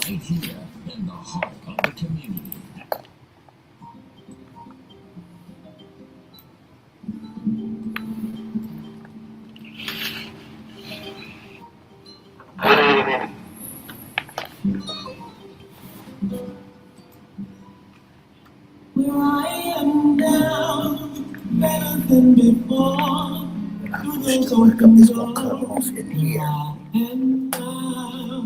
right here in the heart of the community. Where I am now, better than before. This gonna cut off in here. And now,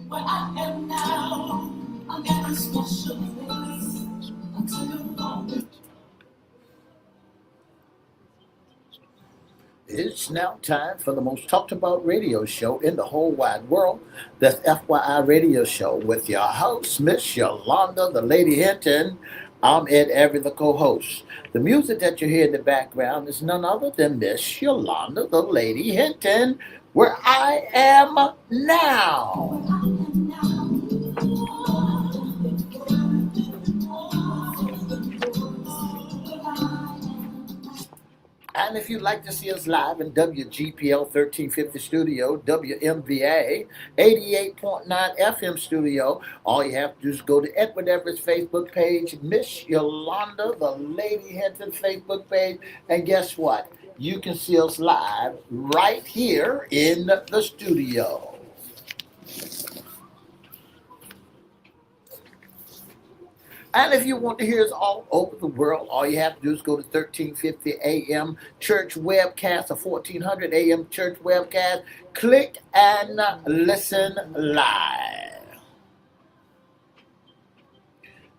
where I am now, I'm in a special place until you know it. It's now time for the most talked about radio show in the whole wide world. That's FYI Radio Show with your host, Miss Yolanda, the Lady Hinton. I'm Ed Everett, the co-host. The music that you hear in the background is none other than Miss Yolanda, the Lady Hinton, where I am now. And if you'd like to see us live in WGPL 1350 studio, WMVA 88.9 FM studio, all you have to do is go to Edward Everett's Facebook page, Miss Yolanda, the Lady Hinton Facebook page, and guess what? You can see us live right here in the studio. And if you want to hear us all over the world, all you have to do is go to 1350 AM Church Webcast or 1400 AM Church Webcast. Click and listen live.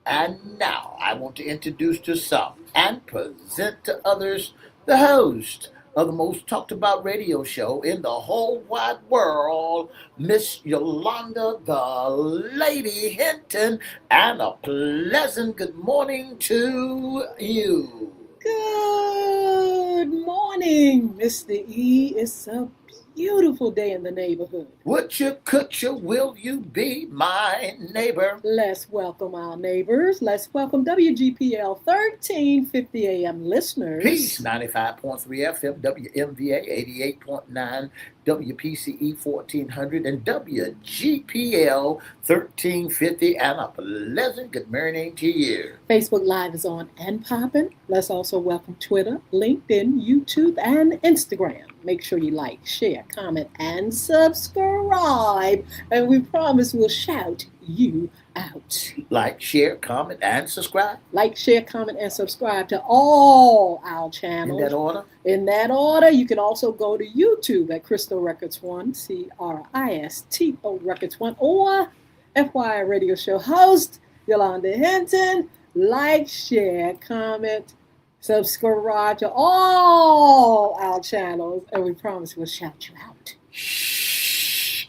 And now I want to introduce to some and present to others the host of the most talked about radio show in the whole wide world, Miss Yolanda, the Lady Hinton, and a pleasant good morning to you. Good morning, Mr. E. It's a beautiful day in the neighborhood. Would you, could you, will you be my neighbor? Let's welcome our neighbors. Let's welcome WGPL 1350 AM listeners. Peace, 95.3 FM, WMVA 88.9, WPCE 1400, and WGPL 1350, and a pleasant good morning to you. Facebook Live is on and popping. Let's also welcome Twitter, LinkedIn, YouTube, and Instagram. Make sure you like, share, comment, and subscribe. And we promise we'll shout you out. Like, share, comment, and subscribe. Like, share, comment, and subscribe to all our channels. In that order? In that order. You can also go to YouTube at Crystal Records 1, CRISTO Records 1, or FYI Radio Show host Yolanda Hinton. Like, share, comment, subscribe to all our channels, and we promise we'll shout you out. Shh.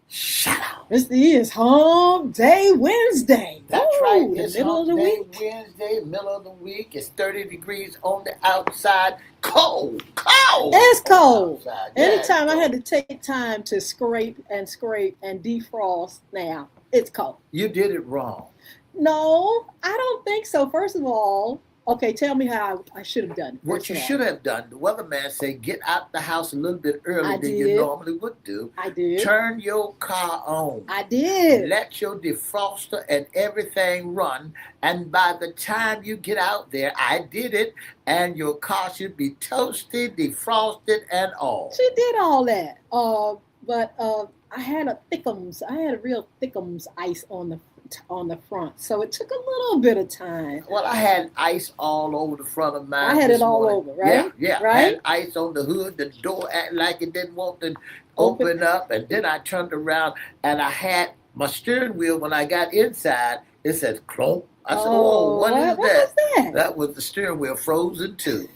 Shut up. Mr. E is Hump Day Wednesday. That's Ooh, right. the It's middle of the Hump Day week. Wednesday, middle of the week. It's 30 degrees on the outside. Cold. It's cold. Yeah, Anytime it's I had cold. to take time to scrape and defrost now, it's cold. You did it wrong. No, I don't think so. First of all, okay, tell me how I should have done it. What you should have done, the weatherman said, get out the house a little bit earlier I than you did. normally would do. I did. Turn your car on. I did. Let your defroster and everything run. And by the time you get out there, I did it, and your car should be toasted, defrosted, and all. She did all that. But I had a real thickums ice on the front, so it took a little bit of time. Well, I had ice all over the front of mine. I had this it all morning. over, right? Yeah. Right? I had ice on the hood. The door acted like it didn't want to open up, and then I turned around and I had my steering wheel. When I got inside, it said clunk. I said, "Oh, what is what that?" was that? That was the steering wheel frozen too.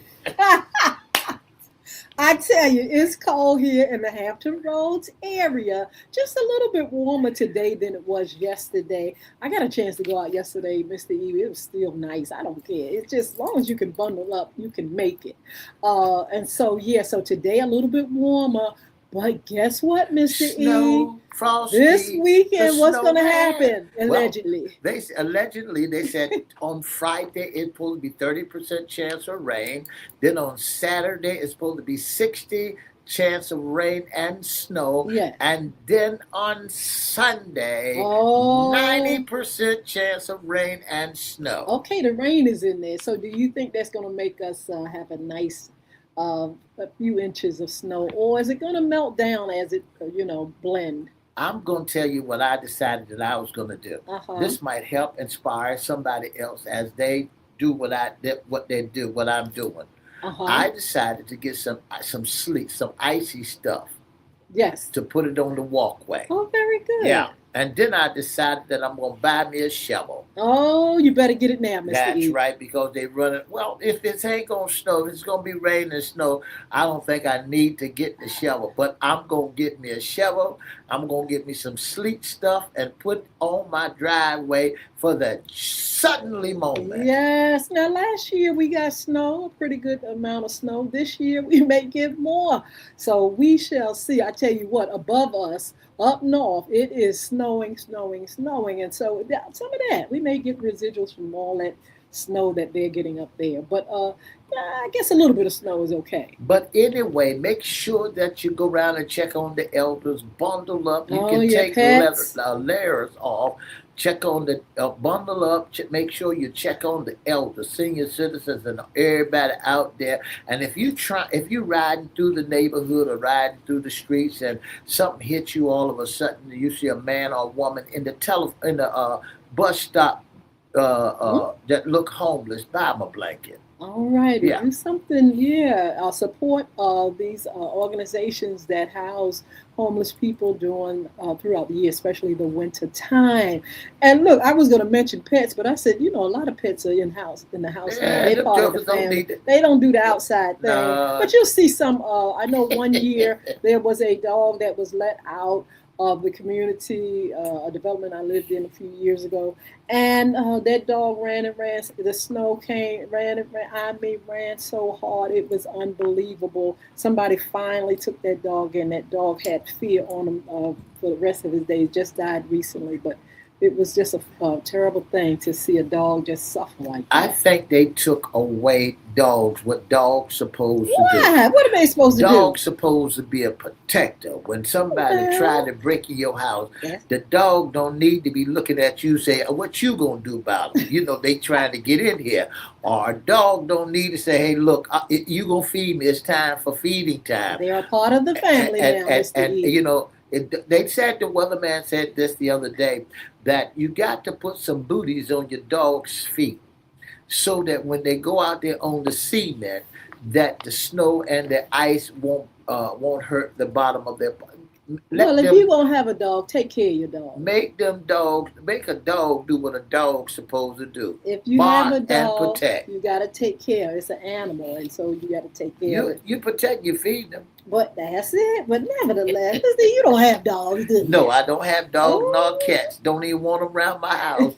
I tell you, it's cold here in the Hampton Roads area. Just a little bit warmer today than it was yesterday. I got a chance to go out yesterday, Mr. E. It was still nice. I don't care. It's just as long as you can bundle up, you can make it. And so today a little bit warmer. But guess what, Mr. Snow, E? frosty, This weekend, the what's going to snowman. happen? Allegedly. Well, they said on Friday it's supposed to be 30% chance of rain. Then on Saturday it's supposed to be 60 chance of rain and snow. Yes. And then on Sunday, Oh. 90% chance of rain and snow. Okay, the rain is in there. So do you think that's going to make us have a nice a few inches of snow, or is it going to melt down as it blend? I'm going to tell you what I decided that I was going to do. Uh-huh. This might help inspire somebody else as they do what I'm doing. Uh-huh. I decided to get some sleet, some icy stuff. Yes. To put it on the walkway. Oh, very good. Yeah. And then I decided that I'm going to buy me a shovel. Oh, you better get it now, Mr. That's E. right, because they run it. Well, if it ain't going to snow, if it's going to be rain and snow, I don't think I need to get the shovel. But I'm going to get me a shovel. I'm going to get me some sleet stuff and put on my driveway for the suddenly moment. Yes. Now, last year we got snow, a pretty good amount of snow. This year we may get more. So we shall see. I tell you what, above us, up north, it is snowing. And so some of that, we may get residuals from all that snow that they're getting up there. But I guess a little bit of snow is okay. But anyway, make sure that you go around and check on the elders, bundle up. You can take layers off. Check on the bundle up. Make sure you check on the elders, senior citizens, and everybody out there. And if you riding through the neighborhood or riding through the streets, and something hits you all of a sudden, you see a man or a woman in the bus stop that look homeless, buy them a blanket. All right, Yeah. do something. Yeah, support these organizations that house homeless people during throughout the year, especially the winter time. And look, I was going to mention pets, but I said, a lot of pets are in the house now. They're part of the family. They don't do the outside thing. But you'll see some. I know one year there was a dog that was let out of the community, a development I lived in a few years ago. And that dog ran and ran. The snow came, ran and ran. I mean, ran so hard. It was unbelievable. Somebody finally took that dog, and that dog had fear on him for the rest of his days. Just died recently. But it was just a terrible thing to see a dog just suffer like that. I think they took away dogs, what dogs supposed to do. Why? What are they supposed to do? Dog's supposed to be a protector. When somebody tried to break in your house, the dog don't need to be looking at you saying, what you gonna do about it? They trying to get in here. Or a dog don't need to say, hey, look, you gonna feed me. It's time for feeding time. They are part of the family now, Mr. E. They said, the weatherman said this the other day, that you got to put some booties on your dog's feet so that when they go out there on the cement, that the snow and the ice won't hurt the bottom of their body. If you won't have a dog, take care of your dog. Make a dog do what a dog's supposed to do. If you have a dog, and protect. You got to take care. It's an animal, and so you got to take care of it. You protect, you feed them. But that's it. But nevertheless, you don't have dogs, do you? No, I don't have dogs nor cats. Don't even want them around my house.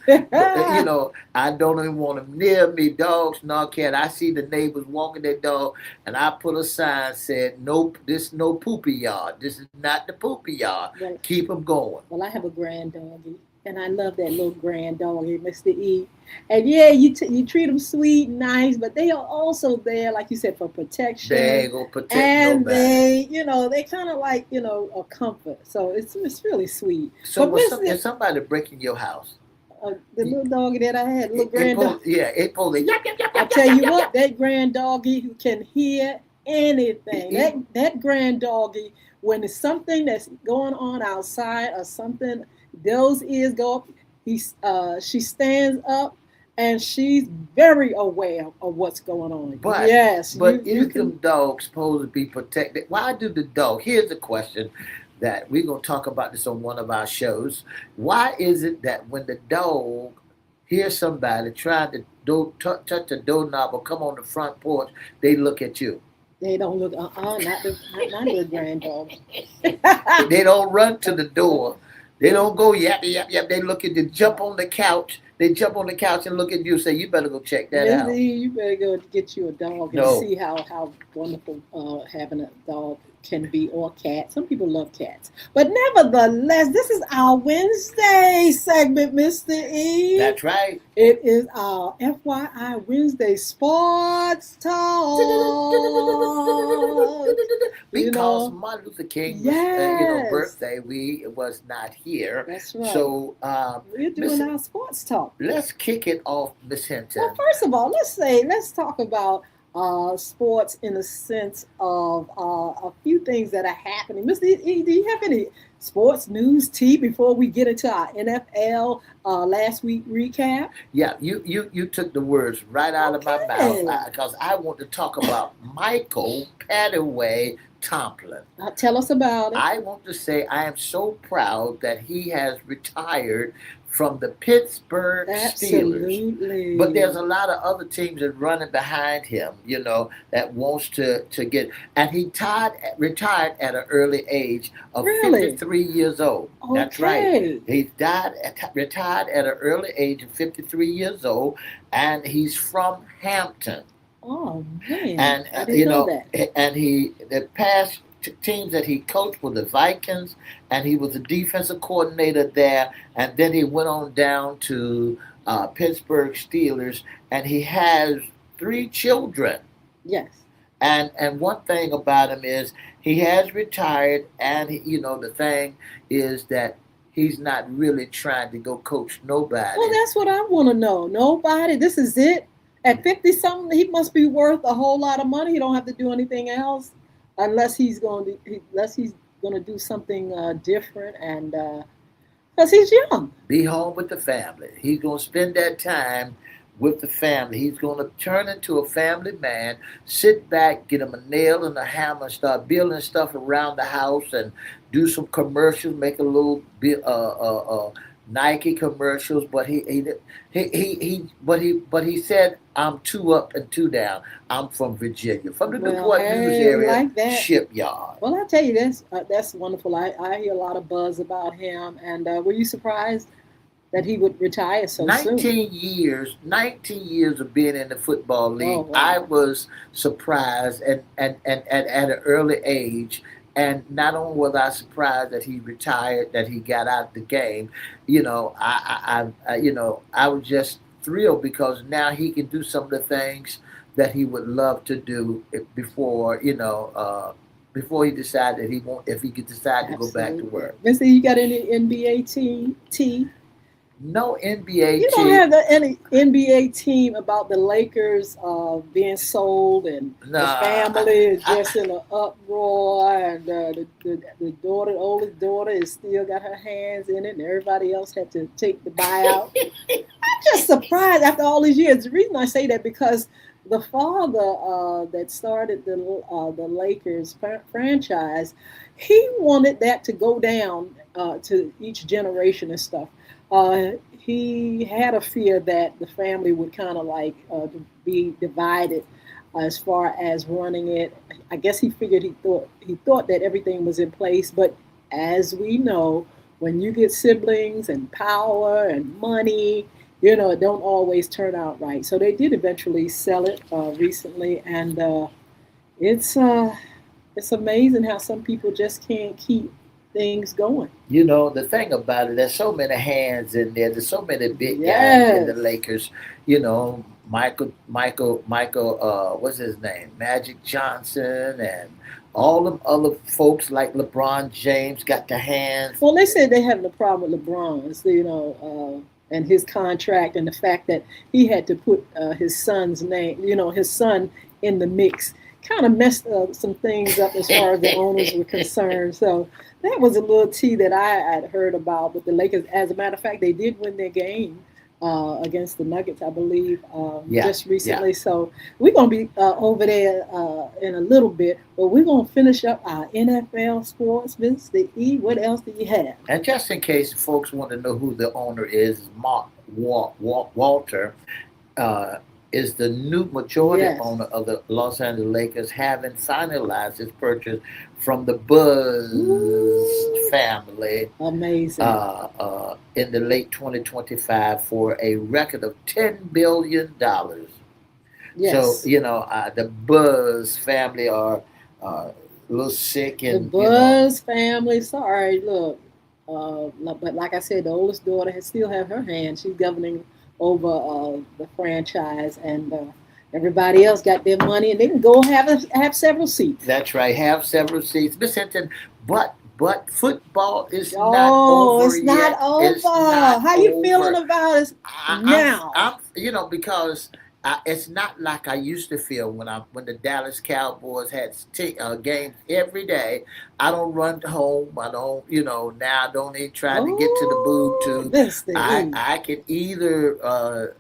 I don't even want them near me, dogs nor cat. I see the neighbors walking their dog, and I put a sign said, "No, this no poopy yard. This is not the poopy yard. Right. Keep them going." Well, I have a grand doggy, and I love that little grand doggy, Mr. E. And yeah, you treat them sweet, nice, but they are also there, like you said, for protection. They ain't gonna protect and nobody. they kind of like a comfort. So it's really sweet. So if somebody breaking your house, the little doggy that I had, little grand doggy. It pulled it. I tell you what, that grand doggy who can hear anything. That grand doggy, when it's something that's going on outside or something, those ears go up. She stands up, and she's very aware of what's going on. But yes, is them dogs supposed to be protected? Why do the dog? Here's a question that we're gonna talk about this on one of our shows. Why is it that when the dog hears somebody trying to touch a doorknob or come on the front porch, they look at you? They don't look. Not the grand dog. They don't run to the door. They don't go yap, yap, yap. They look at you, jump on the couch. They jump on the couch and look at you and say, you better go check that out. You better go get you a dog and see how wonderful having a dog can be, or cat. Some people love cats. But nevertheless, this is our Wednesday segment, Mr. E. That's right. It is our FYI Wednesday sports talk. Because Martin Luther King was, yes, birthday, we was not here. That's right. So we're doing our sports talk. Let's kick it off, Miss Hinton. Well, first of all, let's talk about sports in the sense of a few things that are happening. Mr. E, do you have any sports news tea before we get into our NFL last week recap? Yeah, you took the words right out of my mouth, because I want to talk about Michael Pattaway Tomlin. Tell us about it. I want to say I am so proud that he has retired from the Pittsburgh Steelers. But there's a lot of other teams that are running behind him, that wants to get. And he retired at an early age of 53 years old. Okay. That's right. He retired at an early age of 53 years old, and he's from Hampton. Oh man! And I didn't know that. And the past teams that he coached were the Vikings, and he was the defensive coordinator there. And then he went on down to Pittsburgh Steelers, and he has 3 children. Yes. And one thing about him is he has retired, and the thing is that he's not really trying to go coach nobody. Well, that's what I want to know. Nobody. This is it. At 50-something, he must be worth a whole lot of money. He don't have to do anything else, unless he's going to do something different, and because he's young. Be home with the family. He's going to spend that time with the family. He's going to turn into a family man, sit back, get him a nail and a hammer, and start building stuff around the house, and do some commercials, make a little bit Nike commercials. But he said, "I'm 2 up and 2 down. I'm from Virginia, from the Newport News area, Shipyard." Well, I tell you, that's wonderful. I hear a lot of buzz about him. And were you surprised that he would retire so 19 years of being in the football league. Oh, wow. I was surprised and at an early age. And not only was I surprised that he retired, that he got out of the game, I was just thrilled, because now he can do some of the things that he would love to do before he decided if he could decide to go back to work. Mr. You got any NBA team? No NBA You don't have any NBA team about the Lakers being sold, and the family is just in an uproar, and the oldest daughter is still got her hands in it, and everybody else had to take the buyout. I'm just surprised after all these years. The reason I say that, because the father that started the Lakers franchise, he wanted that to go down to each generation and stuff. He had a fear that the family would kind of be divided as far as running it. I guess he figured he thought that everything was in place, but as we know, when you get siblings and power and money, it don't always turn out right. So they did eventually sell it recently, and it's amazing how some people just can't keep things going. The thing about it, there's so many hands in there. There's so many big guys in the Lakers. Michael, what's his name? Magic Johnson, and all them other folks like LeBron James got the hands. Well, they said they having a problem with LeBron's, and his contract, and the fact that he had to put his son's name, his son in the mix, kind of messed some things up as far as the owners were concerned. So that was a little tea that I had heard about with the Lakers. As a matter of fact, they did win their game against the Nuggets, I believe, just recently. Yeah. So we're going to be over there in a little bit, but we're going to finish up our NFL sports. Mr. E, what else do you have? And just in case folks want to know who the owner is, Mark Walter is the new majority owner of the Los Angeles Lakers, having finalized his purchase from the Buzz family. Amazing. In the late 2025 for a record of $10 billion. Yes. So, the Buzz family are a little sick, The and Buzz family. Sorry, look. But like I said, the oldest daughter has still have her hand. She's governing over the franchise, and everybody else got their money, and they can go have several seats. that's right. Have several seats, Miss Hinton. But football is not Oh, over it's not yet. over. It's not How you feeling over. about it now? I'm because it's not like I used to feel when the Dallas Cowboys had games every day. I don't run home. I don't now I don't even try to get to the boob Oh, tube. that's the E. I can either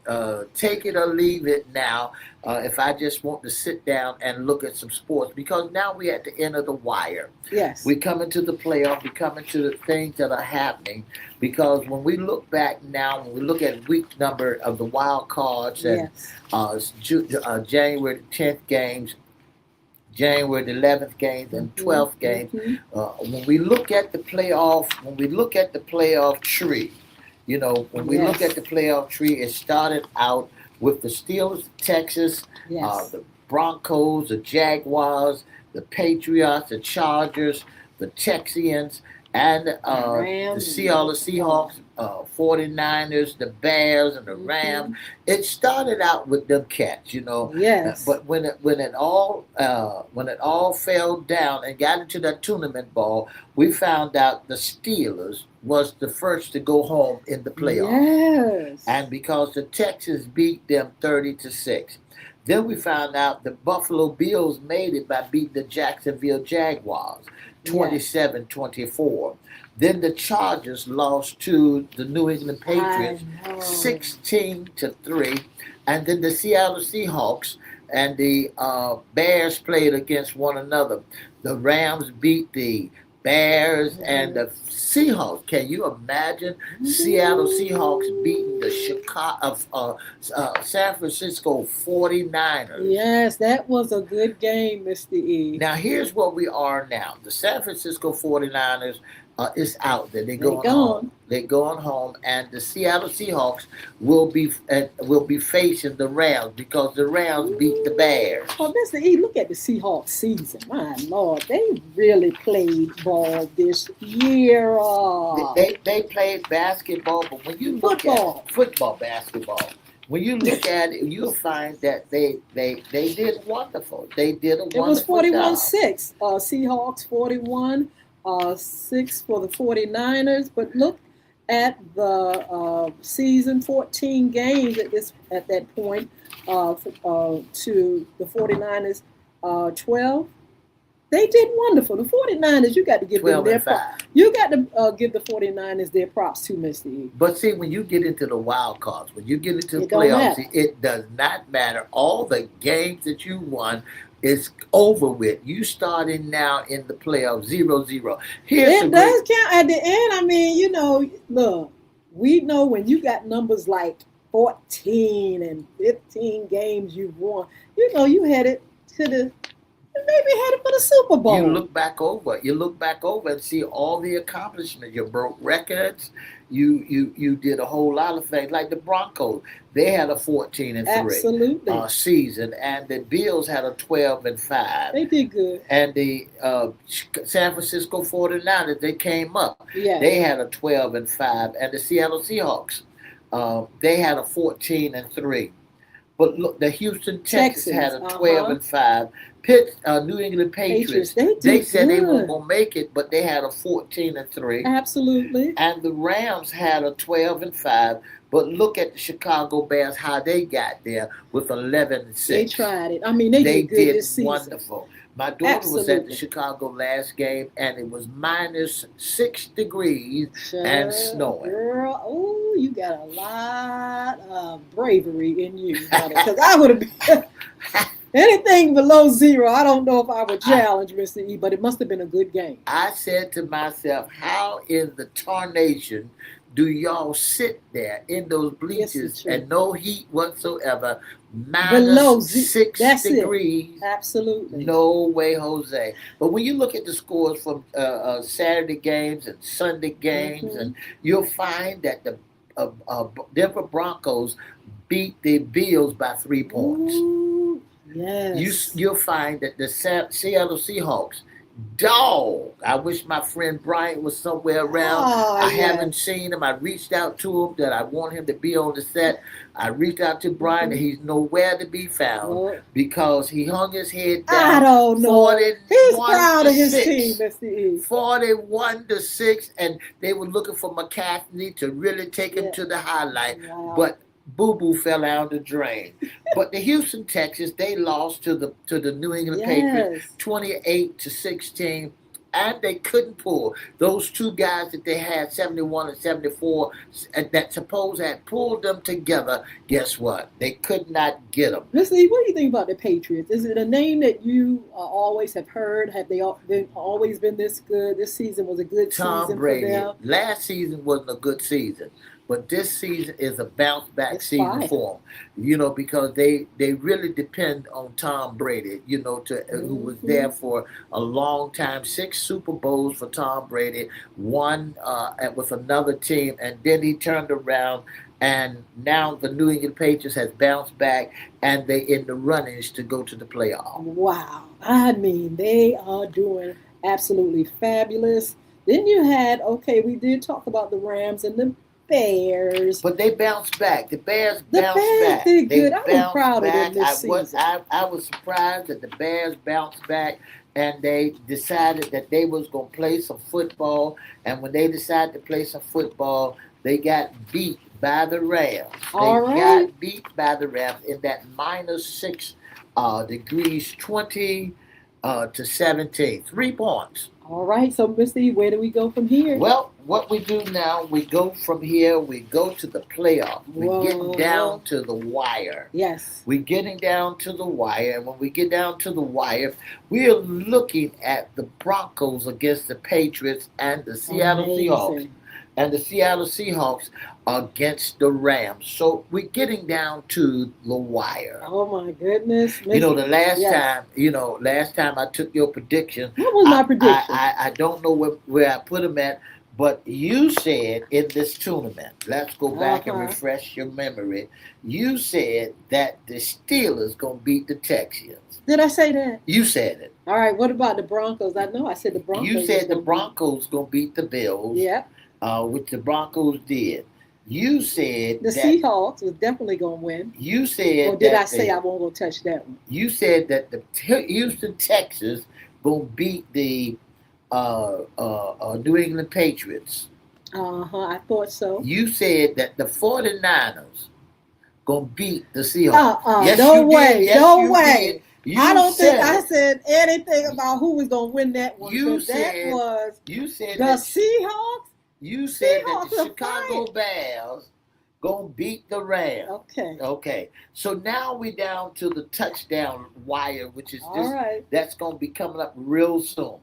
take it or leave it now. If I just want to sit down and look at some sports, because now we're at the end of the wire. Yes. We coming to the playoff. We coming to the things that are happening. Because when we look back now, when we look at week number of the wild cards and Yes. January 10th games, January 11th games, and 12th games, when we look at the playoff, tree, when we look Yes. at the playoff tree, it started out with the Steelers, Texas, Yes. the Broncos, the Jaguars, the Patriots, the Chargers, the Texians, and the Rams. Seattle Seahawks, 49ers, the Bears, and the Rams. It started out with them cats, Yes. but when it all fell down and got into that tournament ball, we found out the Steelers was the first to go home in the playoffs. Yes. And because the Texans beat them 30-6. Then we found out the Buffalo Bills made it by beating the Jacksonville Jaguars 27-24. Then the Chargers lost to the New England Patriots 16-3. And then the Seattle Seahawks and the Bears played against one another. The Rams beat the Bears and the Seahawks. Can you imagine Seattle Seahawks beating the San Francisco 49ers? Yes, that was a good game, Mr. E. Now, here's where we are now. The San Francisco 49ers is out there. They're going home. They're going home, and the Seattle Seahawks will be facing the Rams because the Rams beat the Bears. Oh, Mr. E, look at the Seahawks season. My Lord, they really played ball this year. They played basketball, but when you look at basketball, when you look at it, you'll find that they did wonderful. They did a wonderful job. It was 41-6. Seahawks 41. 6 for the 49ers, but look at the season, 14 games at that point to the 49ers 12. They did wonderful. The 49ers, you got to give them their props. You got to give the 49ers their props too, Mr. E. But see, when you get into the wild cards, when you get into the playoffs, it does not matter. All the games that you won is over with. You starting now in the playoffs 0-0. It does count at the end. I mean, look, we know when you got numbers like 14 and 15 games you've won, you headed to maybe headed for the Super Bowl. You look back over and see all the accomplishments. You broke records. You did a whole lot of things. Like the Broncos, they had a 14-3 season, and the Bills had a 12-5. They did good. And the San Francisco 49ers, they came up. Yeah. They had a 12-5, and the Seattle Seahawks, they had a 14-3. But look, the Houston Texans had a 12-5. New England Patriots, they said they weren't going to make it, but they had a 14-3. Absolutely. And the Rams had a 12-5. But look at the Chicago Bears, how they got there with 11-6. They tried it. I mean, they did good this season. Wonderful. My daughter was at the Chicago last game, and it was -6 degrees and snowing. Girl, oh, you got a lot of bravery in you, because I would have been anything below 0. I don't know if I would challenge Mr. E, but it must have been a good game. I said to myself, how in the tarnation do y'all sit there in those bleachers and no heat whatsoever, -6 degrees? Absolutely. No way, Jose. But when you look at the scores from Saturday games and Sunday games, and you'll find that the Denver Broncos beat the Bills by 3 points. Ooh, yes. You'll find that the Seattle Seahawks Dog. I wish my friend Bryant was somewhere around. Oh, I yes. haven't seen him. I reached out to him that I want him to be on the set. I reached out to Bryant and he's nowhere to be found Well, because he hung his head I down. don't know. He's 41 proud to of his 6. team, Mr. E. 41 to 6, and they were looking for McCaffrey to really take him Yeah. to the highlight, Wow. but Boo Boo fell out the drain. But the Houston Texans, they lost to the New England Patriots Yes. 28 to 16. And they couldn't pull those two guys that they had, 71 and 74, that suppose had pulled them together. Guess what? They could not get them. Mr. E, what do you think about the Patriots? Is it a name that you always have heard? Have they always been this good? This season was a good Tom season Brady. for them. Last season wasn't a good season, but this season is a bounce back It's season fine. for them. Because they really depend on Tom Brady. Who was there for a long time. 6 Super Bowls for Tom Brady. One with another team, and then he turned around. And now the New England Patriots has bounced back, and they in the runnings to go to the playoffs. Wow. I mean, they are doing absolutely fabulous. Then you had, we did talk about the Rams and the Bears. But they bounced back. The Bears bounced back. Did They good. I was bounced proud of back. them this season. I was surprised that the Bears bounced back, and they decided that they was going to play some football. And when they decided to play some football, they got beat by the Rams. All They right. got beat by the Rams in that -6 degrees, 20 to 17. 3 points. All right. So, Mr. E, where do we go from here? Well, what we do now, we go from here, we go to the playoff. We're getting down to the wire. Yes. We're getting down to the wire, and when we get down to the wire, we're looking at the Broncos against the Patriots and the Seattle Seahawks. And the Seattle Seahawks against the Rams. So we're getting down to the wire. Oh my goodness. The last time I took your prediction. What was my prediction? I don't know where I put them at, but you said in this tournament, let's go back and refresh your memory. You said that the Steelers going to beat the Texans. Did I say that? You said it. All right. What about the Broncos? I know I said the Broncos. You said the Broncos going to beat the Bills. Yep. Which the Broncos did. You said the Seahawks was definitely going to win. You said, or did I say I won't go touch that one? You said that the Houston Texans going to beat the New England Patriots. I thought so. You said that the 49ers going to beat the Seahawks. Yes, no way. Yes, no way. I don't think I I said anything about who was going to win that one. You said the Seahawks. You said Seahawks that the Chicago Bears going to beat the Rams. Okay. So now we down to the touchdown wire, which is that's going to be coming up real soon.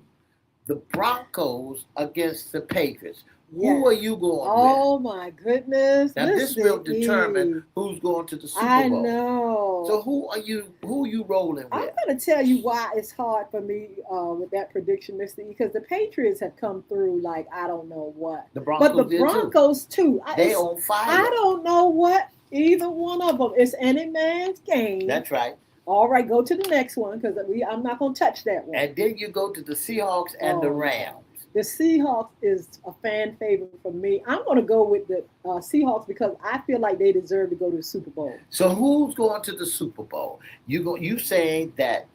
The Broncos against the Patriots. Yes. Who are you going with? Oh, my goodness. Now, this will determine who's going to the Super Bowl. I know. So who are you rolling with? I'm going to tell you why it's hard for me with that prediction, Mr. E, because the Patriots have come through like I don't know what. The Broncos but the Broncos, too. They on fire. I don't know what either one of them. It's any man's game. That's right. All right, go to the next one because I'm not going to touch that one. And then you go to the Seahawks and the Rams. The Seahawks is a fan favorite for me. I'm going to go with the Seahawks because I feel like they deserve to go to the Super Bowl. So who's going to the Super Bowl? You saying that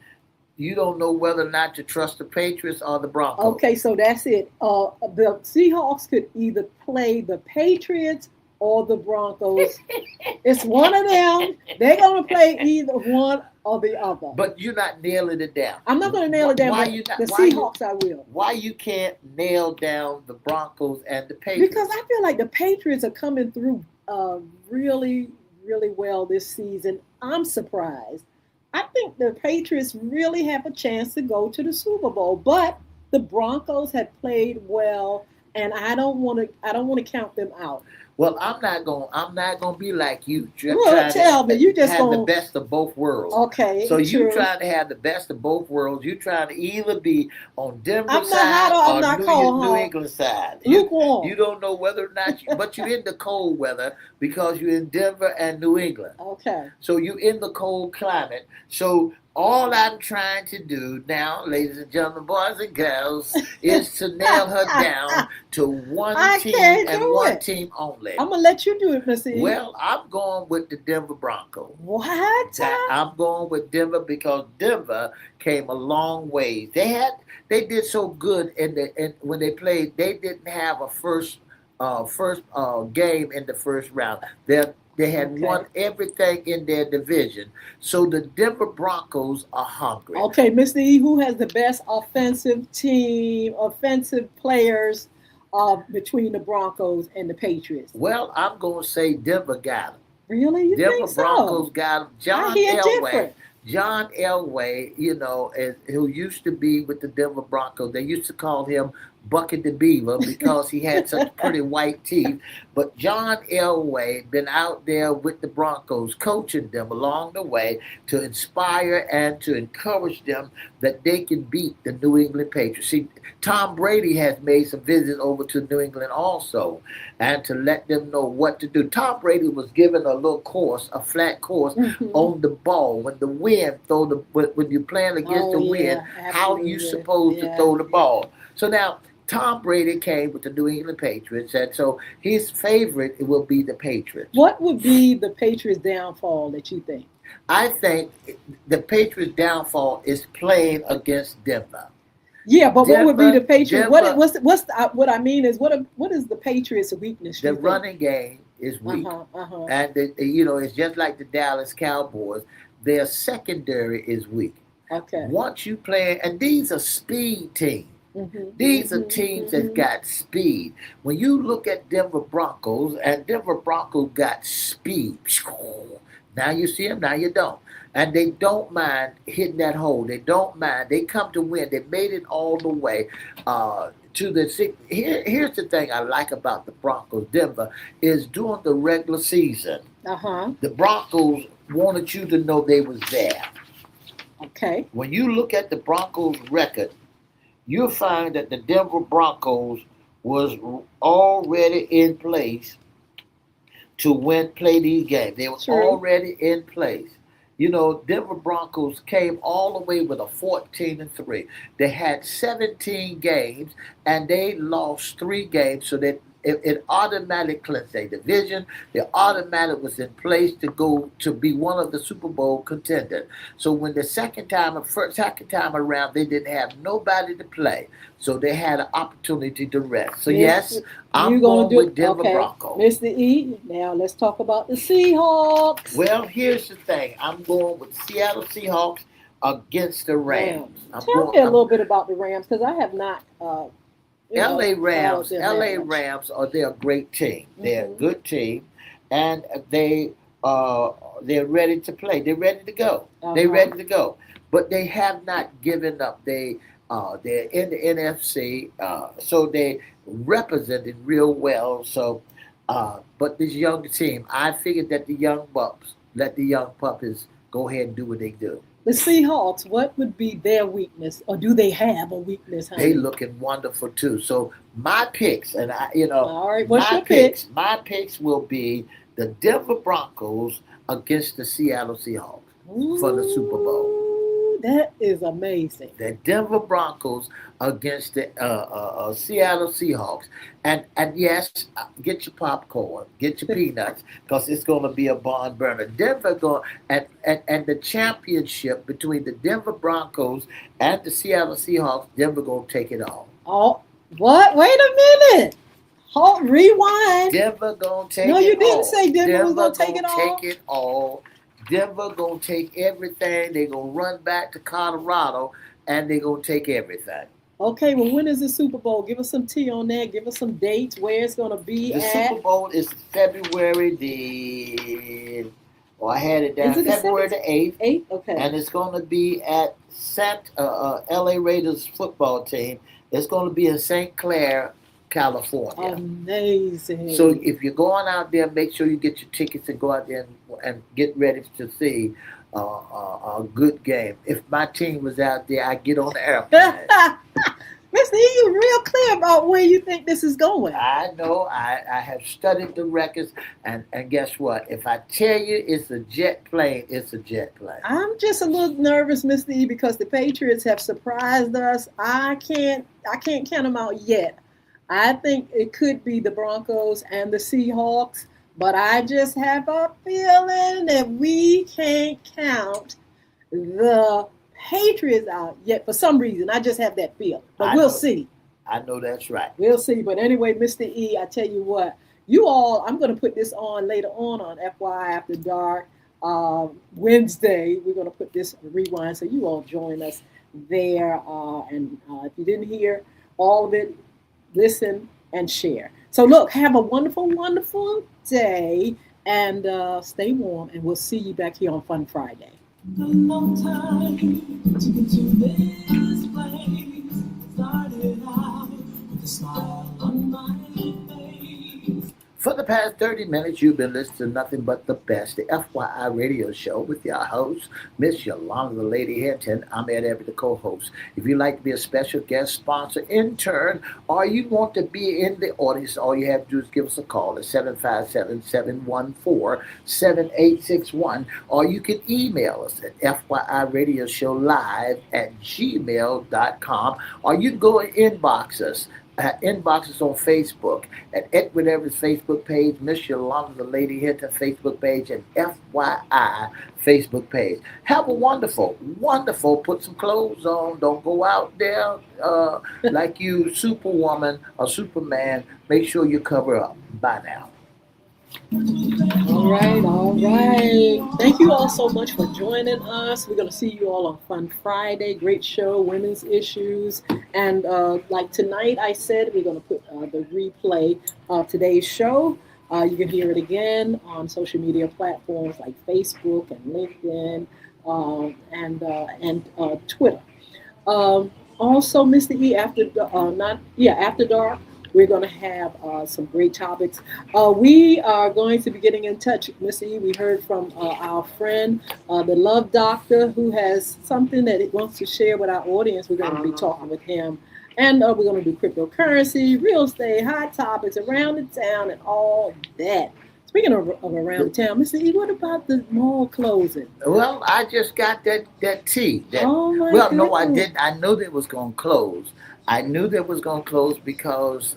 you don't know whether or not to trust the Patriots or the Broncos. Okay, so that's it. The Seahawks could either play the Patriots or the Broncos. It's one of them. They're going to play either one or the other. But you're not nailing it down. I'm not going to nail it down. The Seahawks, I will. Why you can't nail down the Broncos and the Patriots? Because I feel like the Patriots are coming through really, really well this season. I'm surprised. I think the Patriots really have a chance to go to the Super Bowl, but the Broncos have played well, and I don't want to count them out. Well, I'm not gonna be like you. Tell me, you just have the best of both worlds. Okay. So you trying to have the best of both worlds. You trying to either be on Denver side or New England side. You don't know whether or not, but you're in the cold weather because you're in Denver and New England. Okay. So you're in the cold climate. So All I'm trying to do now, ladies and gentlemen, boys and girls, is to nail her down to one I team can't and do one it. team only. I'm gonna let you do it, Mr. E. Well, I'm going with the Denver Broncos. What? I'm going with Denver because Denver came a long way. They did so good when they played. They didn't have a first game in the first round. They had Okay. won everything in their division. So the Denver Broncos are hungry. Okay, Mr. E, who has the best offensive players between the Broncos and the Patriots? Well, I'm going to say Denver got them. Really? You Denver think so? Broncos got him. I hear different. John Elway, who used to be with the Denver Broncos. They used to call him Bucket the Beaver because he had such pretty white teeth. But John Elway been out there with the Broncos, coaching them along the way to inspire and to encourage them that they can beat the New England Patriots. See, Tom Brady has made some visits over to New England also, and to let them know what to do. Tom Brady was given a little course, a flat course on the ball when the wind when you're playing against the wind, how you supposed to throw the ball. So now Tom Brady came with the New England Patriots, and so his favorite will be the Patriots. What would be the Patriots' downfall that you think? I think the Patriots' downfall is playing against Denver. Yeah, but Denver, what would be the Patriots? Denver, What I mean is what is the Patriots' weakness? The running game is weak, and it's just like the Dallas Cowboys. Their secondary is weak. Okay. Once you play, and these are speed teams. These are teams that got speed. When you look at Denver Broncos, and Denver Broncos got speed. Now you see them, now you don't. And they don't mind hitting that hole. They don't mind. They come to win. They made it all the way to the sixth. Here's the thing I like about the Broncos, Denver, is during the regular season, the Broncos wanted you to know they was there. Okay. When you look at the Broncos record, you'll find that the Denver Broncos was already in place to play these games. They were already in place. Denver Broncos came all the way with a 14-3. They had 17 games, and they lost 3 games, so that it automatically clinched their division. They automatically was in place to go to be one of the Super Bowl contenders. So when the second time around, they didn't have nobody to play, so they had an opportunity to rest. So yes, I'm going with Denver Broncos. Mr. E, now let's talk about the Seahawks. Well, here's the thing. I'm going with Seattle Seahawks against the Rams. Tell me a little bit about the Rams, because I have not. LA Rams are they're a great team. They're a good team, and they're ready to play. They're ready to go. They're ready to go. But they have not given up. They're in the NFC, so they represented real well. So, but this young team, I figured that the young pups, let the young puppies go ahead and do what they do. The Seahawks, what would be their weakness, or do they have a weakness? Honey? They looking wonderful too. So my picks, and all right, what's your picks? My picks will be the Denver Broncos against the Seattle Seahawks for the Super Bowl. That is amazing. The Denver Broncos against the Seattle Seahawks, and yes, get your popcorn, get your peanuts, because it's going to be a barn burner. Denver going and the championship between the Denver Broncos and the Seattle Seahawks. Denver going to take it all. Oh, what? Wait a minute. Hold, rewind. Denver going to take it all. No, you didn't say Denver was going to take it all. Take it all. Denver going to take everything. They're going to run back to Colorado, and they're going to take everything. Okay, well, when is the Super Bowl? Give us some tea on that. Give us some dates, where it's going to be The Super Bowl is February I had it down, February the 8th. 8th, okay. And it's going to be at LA Raiders football team. It's going to be in St. Clair, California. Amazing. So if you're going out there, make sure you get your tickets and go out there and get ready to see a good game. If my team was out there, I'd get on the airplane. Mr. E, you're real clear about where you think this is going. I know. I have studied the records, and guess what? If I tell you it's a jet plane, it's a jet plane. I'm just a little nervous, Mr. E, because the Patriots have surprised us. I can't count them out yet. I think it could be the Broncos and the Seahawks, but I just have a feeling that we can't count the Patriots out yet for some reason. I just have that feeling, but I we'll know. see. I know that's right. We'll see. But anyway, Mr. E, I tell you what, you all, I'm going to put this on later on FY After Dark. Wednesday, we're going to put this rewind, so you all join us there. And if you didn't hear all of it, listen and share. So look, have a wonderful, wonderful day, and stay warm. And we'll see you back here on Fun Friday. A long time to get to this place. Started out with a smile on my face. For the past 30 minutes, you've been listening to nothing but the best, the FYI radio show with your host, Miss Yolanda, the Lady Hinton. I'm Ed Everett, the co-host. If you'd like to be a special guest sponsor, intern, or you want to be in the audience, all you have to do is give us a call at 757-714-7861, or you can email us at FYIRadiosHowLive@gmail.com, or you can go and inbox us. Inbox us on Facebook at Edward Everett's Facebook page, Miss Yolanda, the Lady Hinton Facebook page, and FYI Facebook page. Have a wonderful, wonderful, put some clothes on. Don't go out there like you Superwoman or Superman. Make sure you cover up. Bye now. All right, all right. Thank you all so much for joining us. We're going to see you all on Fun Friday. Great show, women's issues. And like tonight, I said, we're going to put the replay of today's show. You can hear it again on social media platforms like Facebook and LinkedIn and Twitter. Also, Mr. E, after dark. We're going to have some great topics. We are going to be getting in touch, Mr. E. We heard from our friend, the Love Doctor, who has something that he wants to share with our audience. We're going to be talking with him. And we're going to do cryptocurrency, real estate, hot topics around the town, and all that. Speaking of around the town, Mr. E, what about the mall closing? Well, I just got that tea. Oh, my well, goodness. no, I didn't. I knew they was going to close. I knew they was going to close because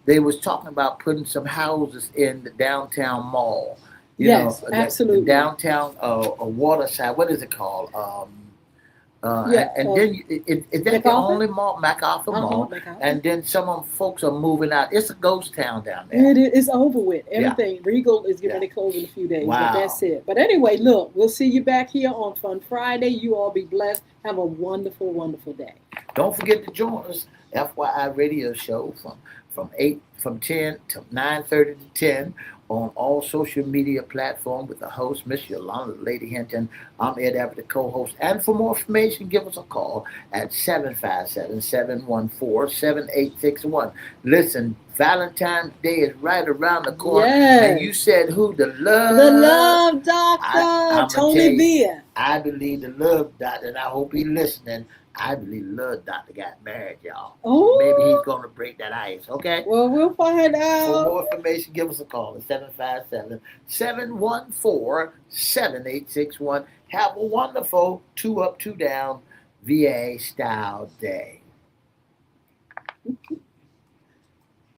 they was talking about putting some houses in the downtown mall. Yes, absolutely. The downtown Waterside. What is it called? And then is that the only mall, MacArthur Mall? MacArthur. And then some of them folks are moving out. It's a ghost town down there. It's over with. Everything. Regal is getting ready to close in a few days. Wow. But that's it. But anyway, look, we'll see you back here on Fun Friday. You all be blessed. Have a wonderful, wonderful day. Don't forget to join us, FYI Radio Show from 10 to 9:30 to 10 on all social media platforms with the host, Miss Yolanda, Lady Hinton. I'm Ed Everett, the co-host. And for more information, give us a call at 757-714-7861. Listen, Valentine's Day is right around the corner. Yes. And you said who? The Love Doctor, Tony Villa. I believe the Love Doctor, and I hope he's listening. I believe the Love Doctor got married, y'all. Oh. Maybe he's going to break that ice, okay? Well, we'll find For out. more information, give us a call at 757-714-7861. Have a wonderful 2 up, 2 down VA style day.